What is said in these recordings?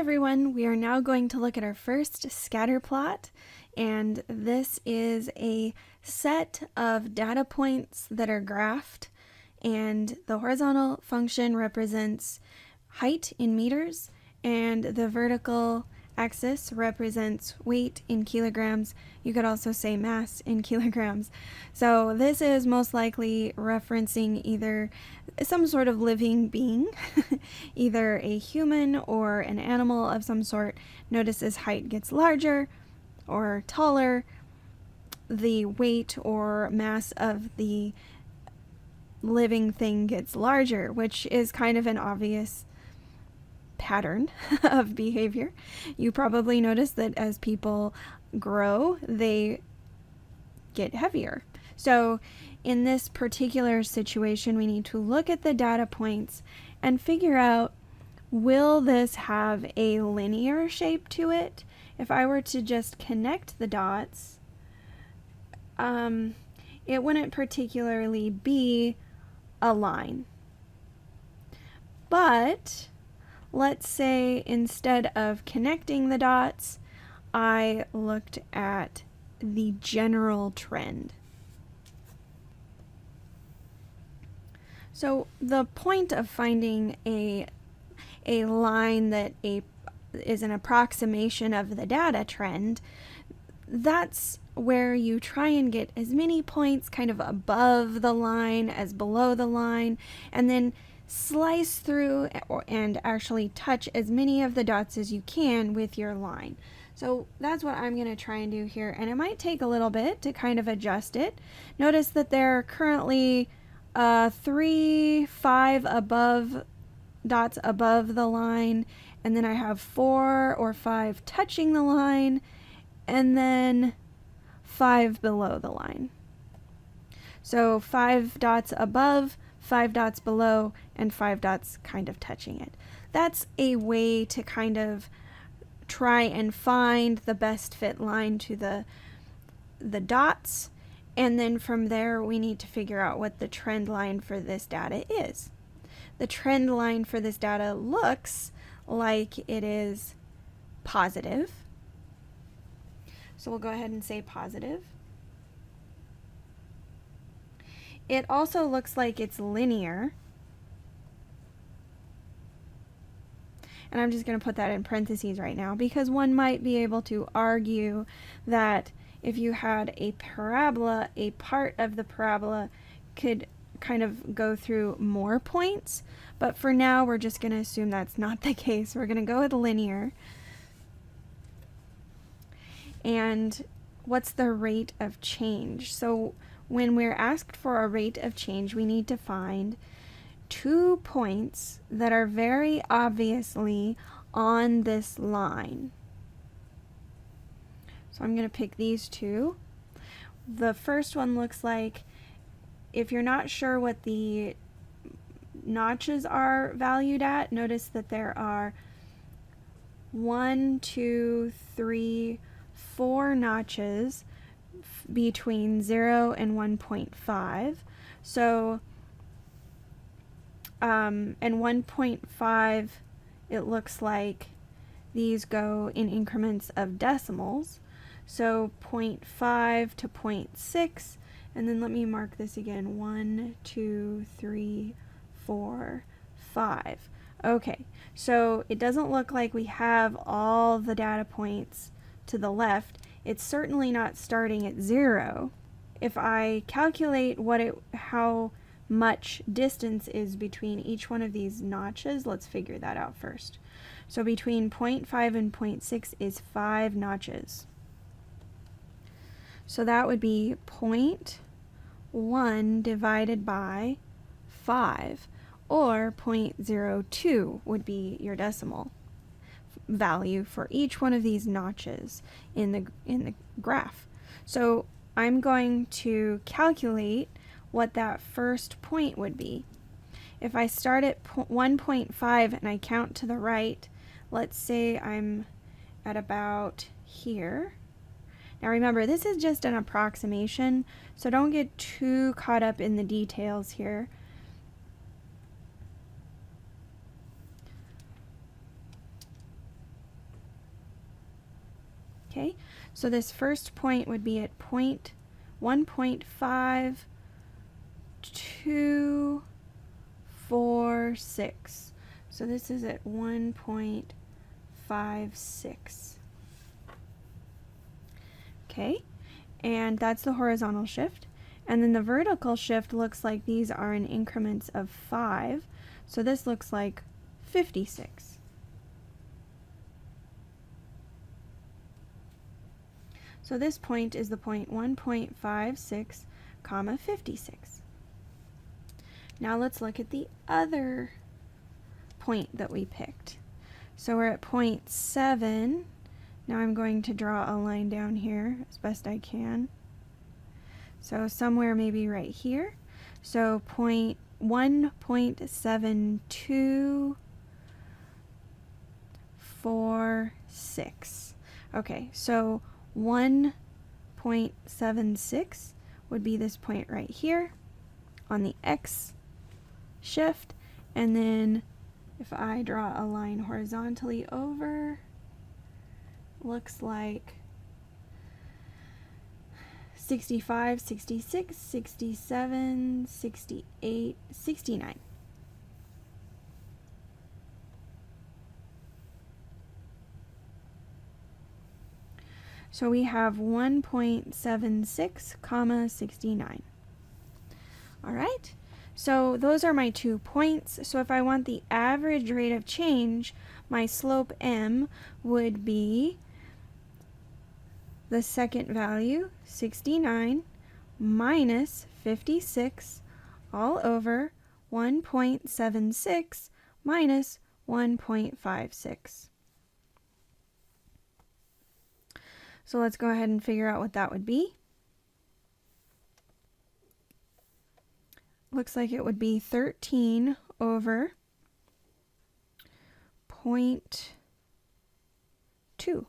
everyone, we are now going to look at our first scatter plot, and this is a set of data points that are graphed, and the horizontal function represents height in meters, and the vertical axis represents weight in kilograms. You could also say mass in kilograms. So this is most likely referencing either some sort of living being, either a human or an animal of some sort. Notice as height gets larger or taller, the weight or mass of the living thing gets larger, which is kind of an obvious pattern of behavior. You probably notice that as people grow, they get heavier. So in this particular situation, we need to look at the data points and figure out, will this have a linear shape to it? If I were to just connect the dots, it wouldn't particularly be a line. But let's say instead of connecting the dots, I looked at the general trend. So the point of finding a line that is an approximation of the data trend, that's where you try and get as many points kind of above the line as below the line, and then slice through and actually touch as many of the dots as you can with your line. So that's what I'm going to try and do here, and it might take a little bit to kind of adjust it. Notice that there are currently 3, 5 dots above the line, and then I have 4 or 5 touching the line, and then 5 below the line. So 5 dots above, 5 dots below, and 5 dots kind of touching it. That's a way to kind of try and find the best fit line to the dots, and then from there we need to figure out what the trend line for this data is. The trend line for this data looks like it is positive. So we'll go ahead and say positive. It also looks like it's linear. And I'm just going to put that in parentheses right now, because one might be able to argue that if you had a parabola, a part of the parabola could kind of go through more points. But for now, we're just going to assume that's not the case. We're going to go with linear. And what's the rate of change? So when we're asked for a rate of change, we need to find 2 points that are very obviously on this line. So I'm going to pick these 2. The first one looks like, if you're not sure what the notches are valued at, notice that there are 1, 2, 3, 4 notches between 0 and 1.5. So and 1.5, it looks like these go in increments of decimals. So 0.5 to 0.6, and then let me mark this again, 1, 2, 3, 4, 5. Okay, so it doesn't look like we have all the data points to the left. It's certainly not starting at 0. If I calculate how much distance is between each one of these notches, let's figure that out first. So between 0.5 and 0.6 is 5 notches. So that would be 0.1 divided by 5, or 0.02 would be your decimal value for each one of these notches in the graph. So I'm going to calculate what that first point would be. If I start at 1.5 and I count to the right, let's say I'm at about here. Now remember, this is just an approximation, so don't get too caught up in the details here. Okay, so this first point would be at 1.5246. So this is at 1.56. Okay, and that's the horizontal shift. And then the vertical shift looks like these are in increments of 5. So this looks like 56. So this point is the point 1.56, comma 56. Now let's look at the other point that we picked. So we're at point 7. Now I'm going to draw a line down here as best I can. So somewhere maybe right here. So point 1.7246. Okay, so 1.76 would be this point right here on the X shift, and then if I draw a line horizontally over, looks like 65, 66, 67, 68, 69. So we have 1.76, comma 69. All right, so those are my 2 points. So if I want the average rate of change, my slope m would be the second value, 69, minus 56, all over 1.76 minus 1.56. So let's go ahead and figure out what that would be. Looks like it would be 13 over 0.2.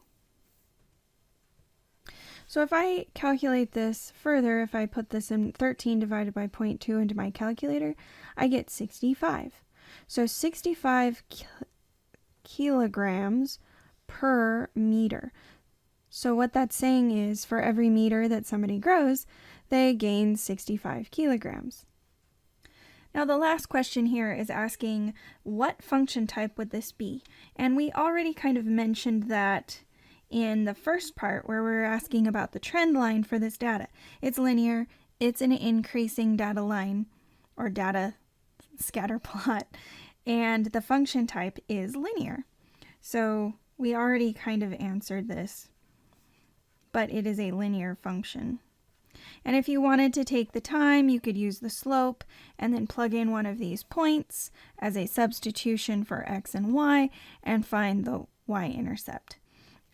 So if I calculate this further, if I put this in 13 divided by 0.2 into my calculator, I get 65. So 65 kilograms per meter. So what that's saying is for every meter that somebody grows, they gain 65 kilograms. Now the last question here is asking what function type would this be? And we already kind of mentioned that in the first part where we're asking about the trend line for this data. It's linear, it's an increasing data line or data scatter plot, and the function type is linear. So we already kind of answered this, but it is a linear function. And if you wanted to take the time, you could use the slope and then plug in one of these points as a substitution for x and y and find the y-intercept.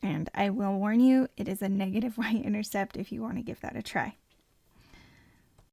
And I will warn you, it is a negative y-intercept if you want to give that a try.